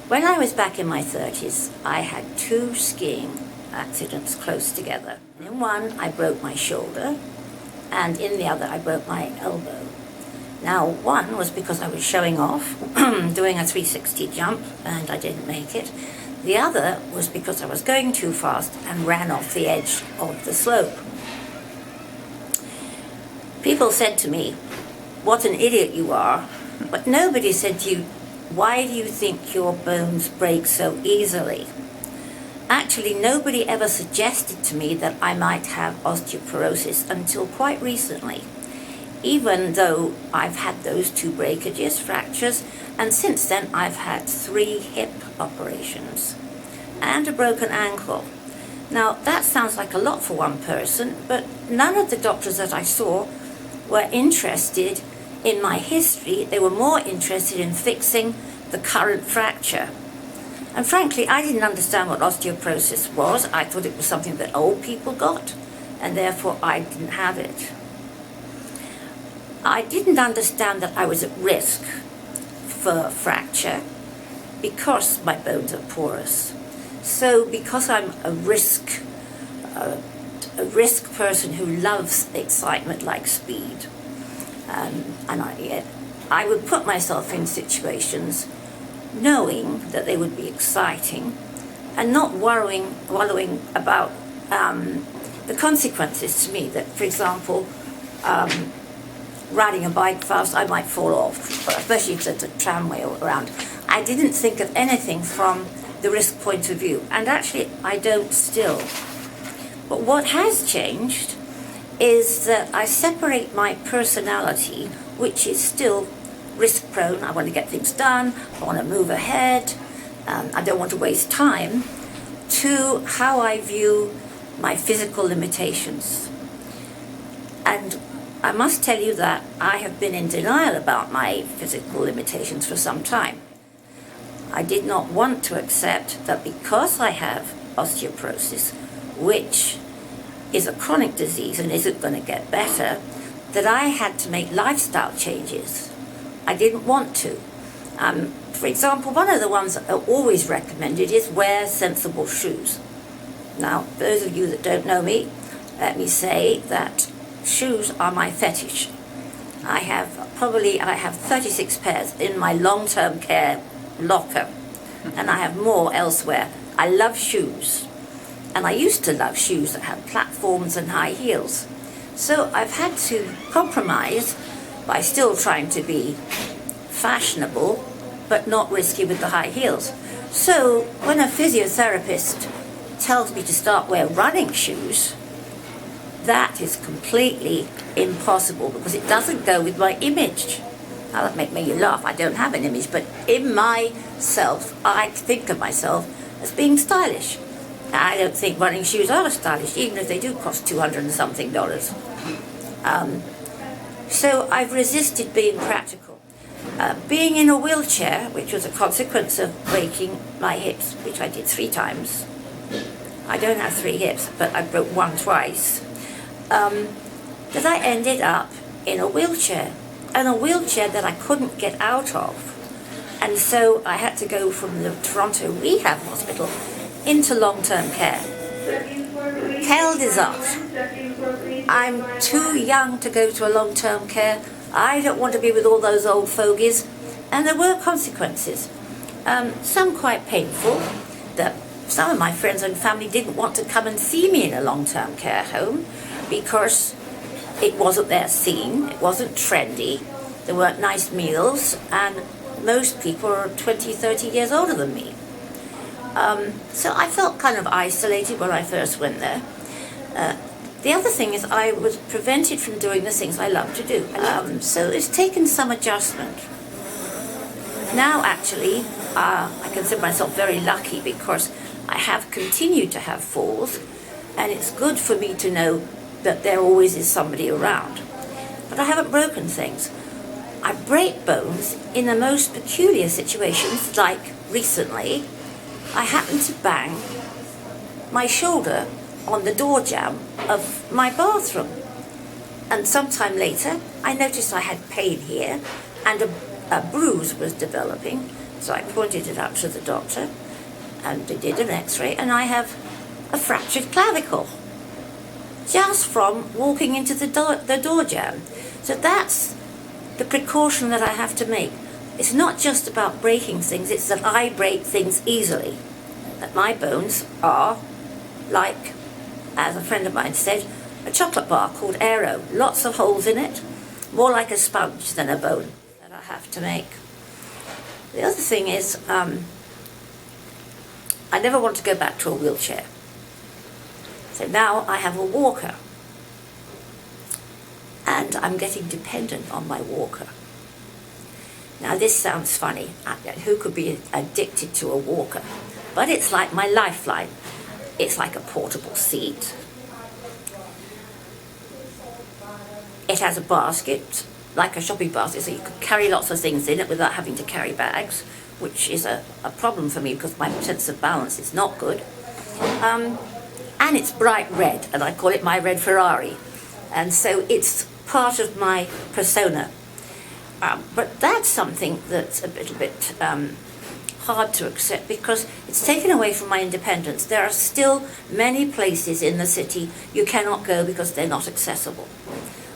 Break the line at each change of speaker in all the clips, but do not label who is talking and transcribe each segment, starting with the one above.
When I was back in my 30s, I had 2 skiing accidents close together. In one, I broke my shoulder, and in the other, I broke my elbow. Now, one was because I was showing off, doing a 360 jump, and I didn't make it. The other was because I was going too fast and ran off the edge of the slope. People said to me, "What an idiot you are," but nobody said to you, "Why do you think your bones break so easily?" Actually, nobody ever suggested to me that I might have osteoporosis until quite recently, even though I've had those 2 breakages, fractures, and since then I've had 3 hip operations and a broken ankle. Now, that sounds like a lot for one person, but none of the doctors that I saw were interested in my history. They were more interested in fixing the current fracture. And frankly, I didn't understand what osteoporosis was. I thought it was something that old people got, and therefore I didn't have it. I didn't understand that I was at risk for fracture because my bones are porous. So because I'm a risk person who loves excitement like speed, and I would put myself in situations knowing that they would be exciting and not wallowing about the consequences to me. That, for example, riding a bike fast, I might fall off, especially if there's a tramway around. I didn't think of anything from the risk point of view, and actually I don't still. But what has changed is that I separate my personality, which is still risk prone. I want to get things done, I want to move ahead, I don't want to waste time, to how I view my physical limitations. And I must tell you that I have been in denial about my physical limitations for some time. I did not want to accept that because I have osteoporosis, which is a chronic disease and isn't going to get better, that I had to make lifestyle changes. I didn't want to. For example, one of the ones that are always recommended is wear sensible shoes. Now, those of you that don't know me, let me say that shoes are my fetish. I have 36 pairs in my long-term care locker, and I have more elsewhere. I love shoes, and I used to love shoes that had platforms and high heels. So I've had to compromise by still trying to be fashionable, but not risky with the high heels. So when a physiotherapist tells me to start wearing running shoes, that is completely impossible because it doesn't go with my image. Now, that make me laugh. I don't have an image, but in myself, I think of myself as being stylish. I don't think running shoes are stylish, even if they do cost $200 and something. So I've resisted being practical. Being in a wheelchair, which was a consequence of breaking my hips, which I did 3 times. I don't have 3 hips, but I broke one twice. That I ended up in a wheelchair, and a wheelchair that I couldn't get out of. And so I had to go from the Toronto Rehab hospital into long-term care. Quelle disaster. I'm too young to go to a long-term care. I don't want to be with all those old fogies. And there were consequences. Some quite painful, that some of my friends and family didn't want to come and see me in a long-term care home because it wasn't their scene, it wasn't trendy, there weren't nice meals, and most people are 20, 30 years older than me. So I felt kind of isolated when I first went there. The other thing is I was prevented from doing the things I love to do. So it's taken some adjustment. Now actually, I consider myself very lucky because I have continued to have falls, and it's good for me to know that there always is somebody around. But I haven't broken things. I break bones in the most peculiar situations, like recently, I happened to bang my shoulder on the door jamb of my bathroom. And sometime later, I noticed I had pain here, and a bruise was developing, So I pointed it out to the doctor, and they did an x-ray, and I have a fractured clavicle just from walking into the door jamb. So that's the precaution that I have to make. It's not just about breaking things, it's that I break things easily. That my bones are like, as a friend of mine said, a chocolate bar called Aero. Lots of holes in it, more like a sponge than a bone that I have to make. The other thing is, I never want to go back to a wheelchair. So now I have a walker. And I'm getting dependent on my walker. Now this sounds funny. Who could be addicted to a walker? But it's like my lifeline. It's like a portable seat. It has a basket, like a shopping basket, so you could carry lots of things in it without having to carry bags, which is a problem for me because my sense of balance is not good. And it's bright red, and I call it my red Ferrari. And so it's part of my persona. But that's something that's a little bit hard to accept because it's taken away from my independence. There are still many places in the city you cannot go because they're not accessible.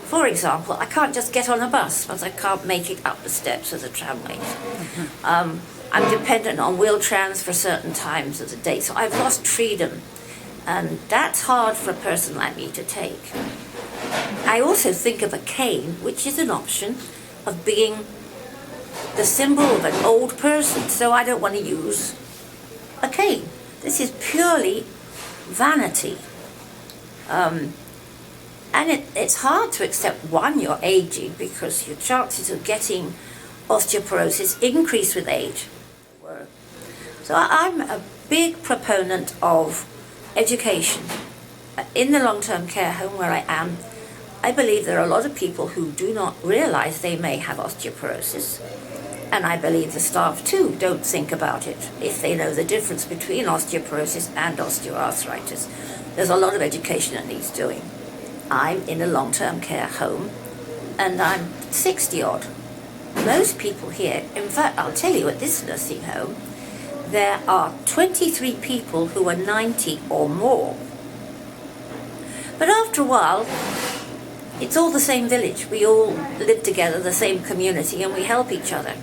For example, I can't just get on a bus because I can't make it up the steps of the tramways. I'm dependent on wheel-trams for certain times of the day, so I've lost freedom. And that's hard for a person like me to take. I also think of a cane, which is an option of being the symbol of an old person, so I don't want to use a cane. This is purely vanity. And it's hard to accept, one, you're aging, because your chances of getting osteoporosis increase with age. So I'm a big proponent of education. In the long-term care home where I am, I believe there are a lot of people who do not realize they may have osteoporosis. And I believe the staff too don't think about it if they know the difference between osteoporosis and osteoarthritis. There's a lot of education that needs doing. I'm in a long-term care home and I'm 60-odd. Most people here, in fact, I'll tell you, at this nursing home, there are 23 people who are 90 or more. But after a while, it's all the same village. We all live together, the same community, and we help each other.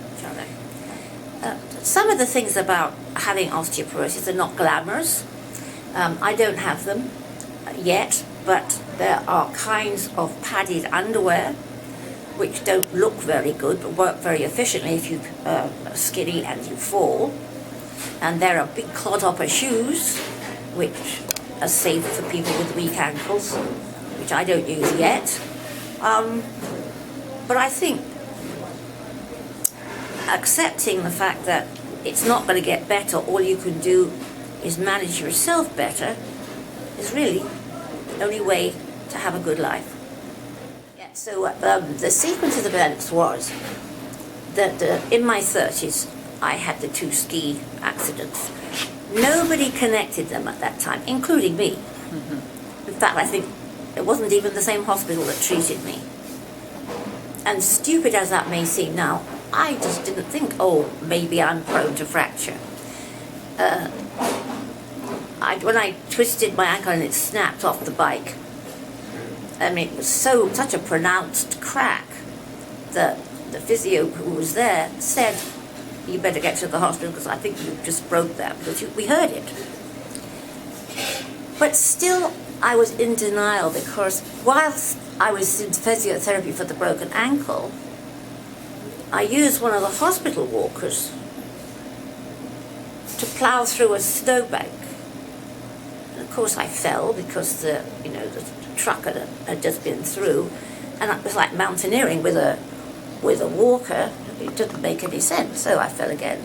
Some of the things about having osteoporosis are not glamorous. I don't have them yet, but there are kinds of padded underwear which don't look very good but work very efficiently if you're skinny and you fall. And there are big clodhopper shoes which are safe for people with weak ankles, which I don't use yet. But I think accepting the fact that it's not going to get better, all you can do is manage yourself better, is really the only way to have a good life. Yeah, so the sequence of events was that in my 30s I had the 2 ski accidents. Nobody connected them at that time, including me. In fact, I think it wasn't even the same hospital that treated me. And stupid as that may seem now, I just didn't think, oh, maybe I'm prone to fracture. When I twisted my ankle and it snapped off the bike, I mean, it was such a pronounced crack that the physio who was there said, you better get to the hospital because I think you just broke that, because we heard it. But still, I was in denial because whilst I was in physiotherapy for the broken ankle, I used one of the hospital walkers to plough through a snowbank. And of course I fell because the truck had just been through, and it was like mountaineering with a walker. It didn't make any sense, so I fell again.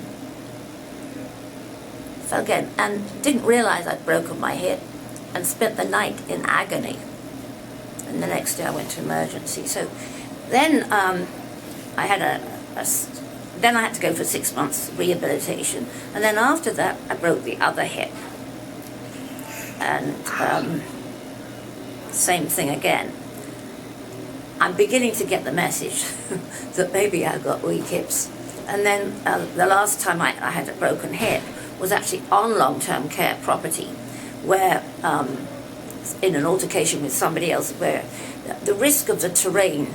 And didn't realize I'd broken my hip and spent the night in agony. And the next day I went to emergency. So then I had then I had to go for 6 months rehabilitation, and then after that I broke the other hip. And same thing again. I'm beginning to get the message that maybe I've got weak hips. And then the last time I had a broken hip was actually on long-term care property, where in an altercation with somebody else, where the risk of the terrain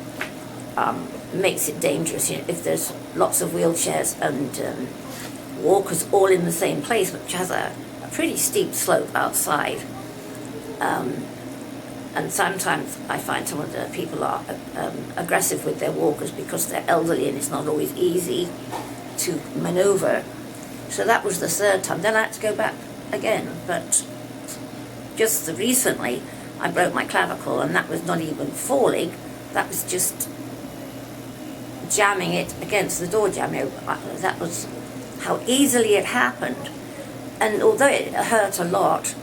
makes it dangerous. You know, if there's lots of wheelchairs and walkers all in the same place, which has a pretty steep slope outside. And sometimes I find some of the people are aggressive with their walkers because they're elderly and it's not always easy to maneuver. So that was the third time. Then I had to go back again. But just recently, I broke my clavicle, and that was not even falling. That was just jamming it against the door jamb. That was how easily it happened. And although it hurt a lot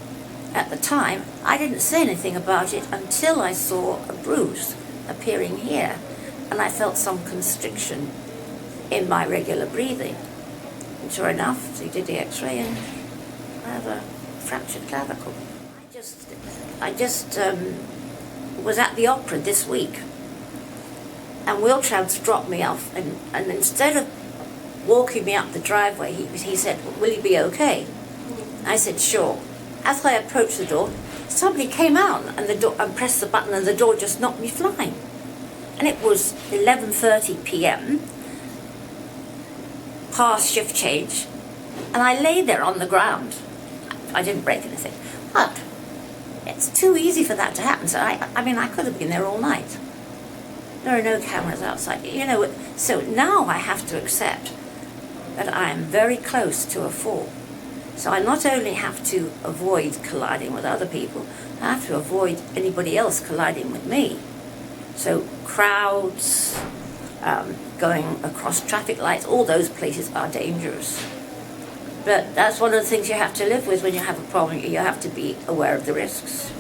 at the time, I didn't say anything about it until I saw a bruise appearing here, and I felt some constriction in my regular breathing. And sure enough, they did the x-ray and I have a fractured clavicle. I just was at the opera this week, and Wiltrams dropped me off, and instead of walking me up the driveway, he said, "Will you be okay?" I said, "Sure." As I approached the door, somebody came out and pressed the button, and the door just knocked me flying. And it was 11:30 p.m, past shift change, and I lay there on the ground. I didn't break anything, but it's too easy for that to happen. So I mean, I could have been there all night. There are no cameras outside, you know. So now I have to accept that I am very close to a fall. So I not only have to avoid colliding with other people, I have to avoid anybody else colliding with me. So crowds, going across traffic lights, all those places are dangerous. But that's one of the things you have to live with when you have a problem. You have to be aware of the risks.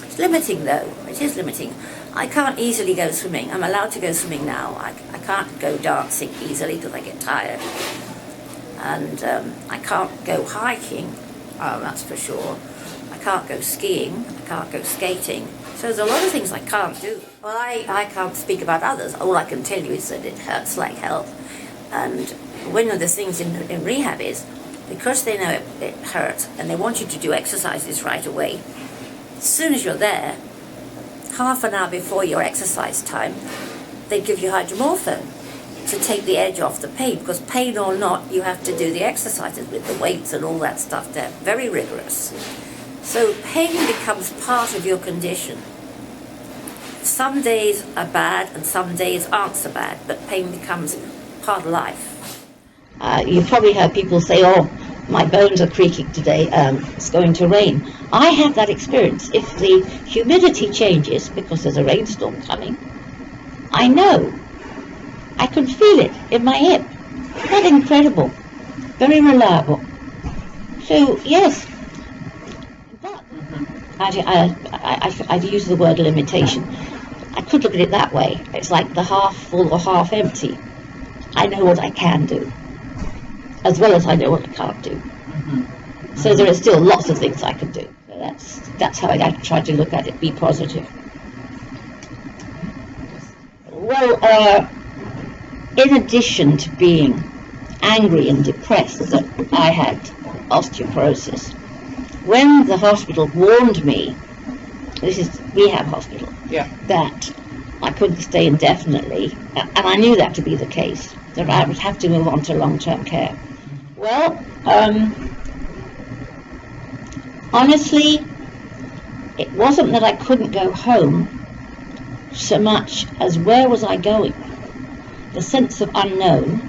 It's limiting though, it is limiting. I can't easily go swimming. I'm allowed to go swimming now. I can't go dancing easily because I get tired. And I can't go hiking, that's for sure. I can't go skiing, I can't go skating. So there's a lot of things I can't do. Well, I can't speak about others. All I can tell you is that it hurts like hell. And one of the things in rehab is, because they know it hurts and they want you to do exercises right away, as soon as you're there, half an hour before your exercise time, they give you hydromorphone to take the edge off the pain, because pain or not, you have to do the exercises with the weights and all that stuff. They're very rigorous. So pain becomes part of your condition. Some days are bad and some days aren't so bad, but pain becomes part of life. You've probably heard people say, "Oh, my bones are creaking today, it's going to rain." I have that experience. If the humidity changes because there's a rainstorm coming, I know. I can feel it in my hip. Isn't that incredible? Very reliable. So, yes. But I've used the word limitation. I could look at it that way. It's like the half full or half empty. I know what I can do, as well as I know what I can't do. So there are still lots of things I can do. So that's how I try to look at it, be positive. Well, in addition to being angry and depressed that I had osteoporosis, when the hospital warned me, this is rehab hospital, that I couldn't stay indefinitely, and I knew that to be the case, that I would have to move on to long-term care. Well, honestly, it wasn't that I couldn't go home so much as where was I going? The sense of unknown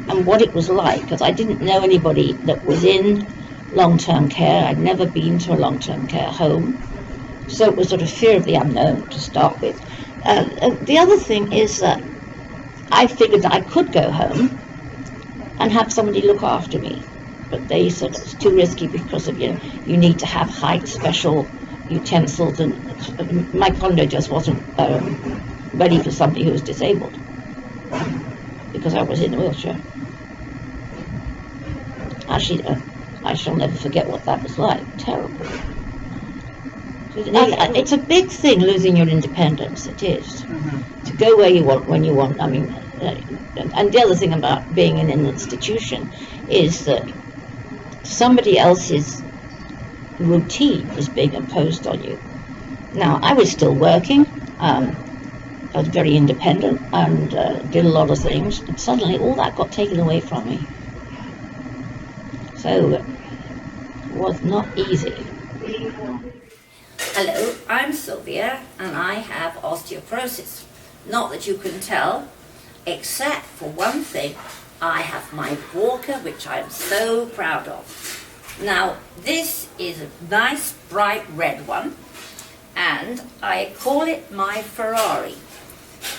and what it was like, because I didn't know anybody that was in long-term care. I'd never been to a long-term care home, so it was sort of fear of the unknown to start with. The other thing is that I figured that I could go home and have somebody look after me, but they said it's too risky because of, you need to have height special utensils, and my condo just wasn't ready for somebody who was disabled, because I was in a wheelchair. Actually, I shall never forget what that was like. Terrible. It's a big thing, losing your independence. It is. To go where you want, when you want. I mean,
and the other thing about being in an institution is that somebody else's routine was being imposed on you. Now, I was still working. I was very independent and did a lot of things, and suddenly all that got taken away from me. So it was not easy.
Hello, I'm Sylvia and I have osteoporosis. Not that you can tell, except for one thing, I have my walker, which I'm so proud of. Now, this is a nice bright red one, and I call it my Ferrari.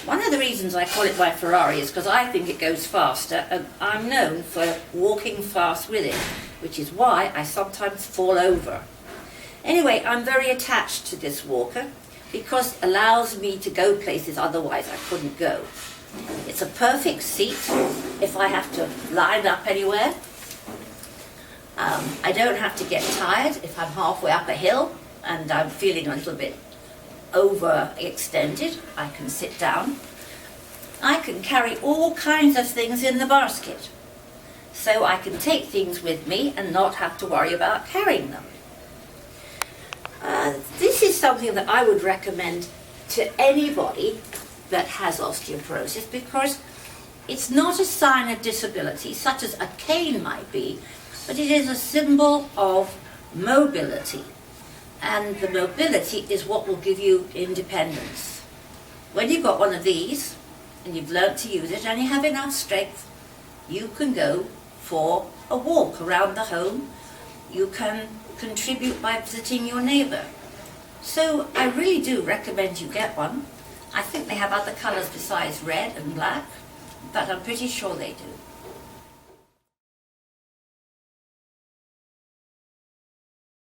One of the reasons I call it my Ferrari is because I think it goes faster, and I'm known for walking fast with it, which is why I sometimes fall over. Anyway, I'm very attached to this walker because it allows me to go places otherwise I couldn't go. It's a perfect seat if I have to line up anywhere. I don't have to get tired if I'm halfway up a hill and I'm feeling a little bit overextended. I can sit down. I can carry all kinds of things in the basket, so I can take things with me and not have to worry about carrying them. This is something that I would recommend to anybody that has osteoporosis, because it's not a sign of disability such as a cane might be, but it is a symbol of mobility. And the mobility is what will give you independence. When you've got one of these, and you've learnt to use it, and you have enough strength, you can go for a walk around the home. You can contribute by visiting your neighbour. So I really do recommend you get one. I think they have other colours besides red and black, but I'm pretty sure they do.